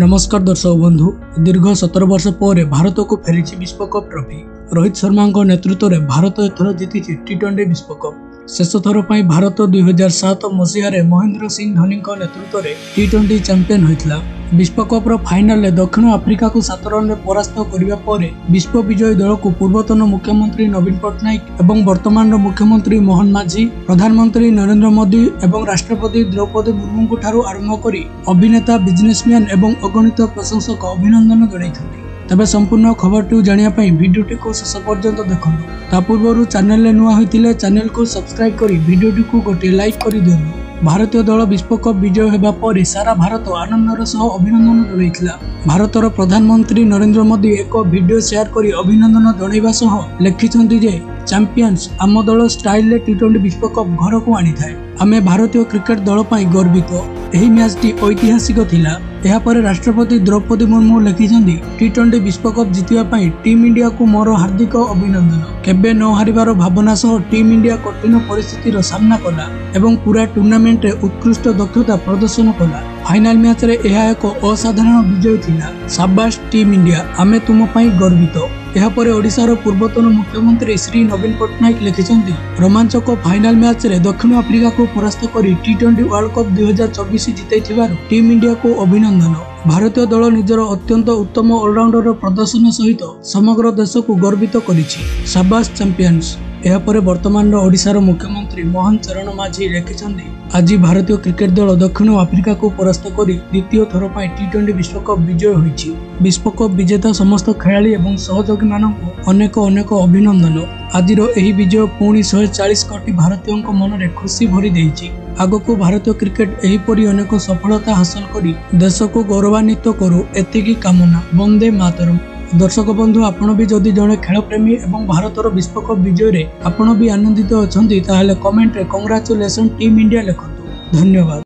नमस्कार दर्शक बंधु दीर्घ 17 वर्ष पर भारत को फेरी विश्वकप ट्रॉफी। रोहित शर्मा नेतृत्व में भारत एथर जीति टी20 विश्वकप। शेष थर पर भारत 2007 मसीह महेंद्र सिंह धोनी नेतृत्व में टी20 चैंपियन होता। विश्वकप फाइनाल दक्षिण आफ्रिका को 7 रन परास्त करने पर विश्व विजयी दल को पूर्वतन मुख्यमंत्री नवीन पट्टनायक एवं वर्तमान मुख्यमंत्री मोहन माझी, प्रधानमंत्री नरेंद्र मोदी एवं राष्ट्रपति द्रौपदी मुर्मू ठारू आरंभ कर अभिनेता, बिजनेसमैन एवं अगणित प्रशंसक अभिनंदन जणाइछन्ति। तबे संपूर्ण खबर जानिया पई वीडियोटी को शेष पर्यंत देखंतु। ता पूर्व चैनल नुआ होइतिले चैनल को सब्सक्राइब करी वीडियोटी को गोटे लाइक करि दियनु। भारतीय दल विश्वकप विजय होगा पर सारा भारत आनंदर सह अभिनंदन जणाइथिला। भारतर प्रधानमंत्री नरेंद्र मोदी एक वीडियो शेयर करी अभिनंदन जणाइबा सह लिखिछन्ति जे चैंपियंस आम दल स्टाइल टी20 विश्वकप घर को आनी थाए। आमे भारतीय क्रिकेट दल पई गर्वित। एही मैचटी ऐतिहासिक थिला। एहा पर राष्ट्रपति द्रौपदी मुर्मू लिखिछन्ति टी20 विश्वकप जितिबा पई टीम इंडिया को मोर हार्दिक अभिनंदन। केबे न हारिबार भावना सह टीम इंडिया कठिन परिस्थितिर सामना कला एवं पूरा टूर्नामेंट रे उत्कृष्ट दक्षता प्रदर्शन कला। फाइनल मैच रे एहा एक असाधारण विजय थिला। शाबाश टीम इंडिया, आमे तुम पई गर्वित। एहापर ओडिशार पूर्वतन मुख्यमंत्री श्री नवीन पट्टनायक लिखिछन्ति रोमांचक फाइनल मैच रे दक्षिण आफ्रिका को परास्त करी टी20 वर्ल्ड कप 2024 जितैथिबारु टीम इंडिया को अभिनंदन। भारतीय दल निजर अत्यंत उत्तम ऑलराउंडर प्रदर्शन सहित समग्र देश को गर्वित करिछि। शाबाश चैंपियंस। एहापर वर्तमान ओडिशार मुख्यमंत्री मोहन चरण माझी लिखिछन्ति आज भारतीय क्रिकेट दल दक्षिण आफ्रिका को परास्त करी द्वितीय थर पर टी20 विश्वकप विजय होइछि। विश्वकप विजेता समस्त खेलाड़ी एवं सहयोगी मानक अनेक अनेक अभिनंदन। आजिर एही विजय पुणी 140 कोटी भारतीयों मन में खुशी भरी देइछि। आगको भारतीय क्रिकेट एहीपरि अनेक सफलता हासिल करी देश को गौरवान्वित करू एतिकी कामना। वंदे मातरम। दर्शक बंधु आपण भी जदि जड़े खेल प्रेमी एवं भारतर विश्वकप विजय रे आपण भी आनंदित अछंती ताहेले कमेंट रे कांग्रेचुलेशन टीम इंडिया लिखतु। धन्यवाद।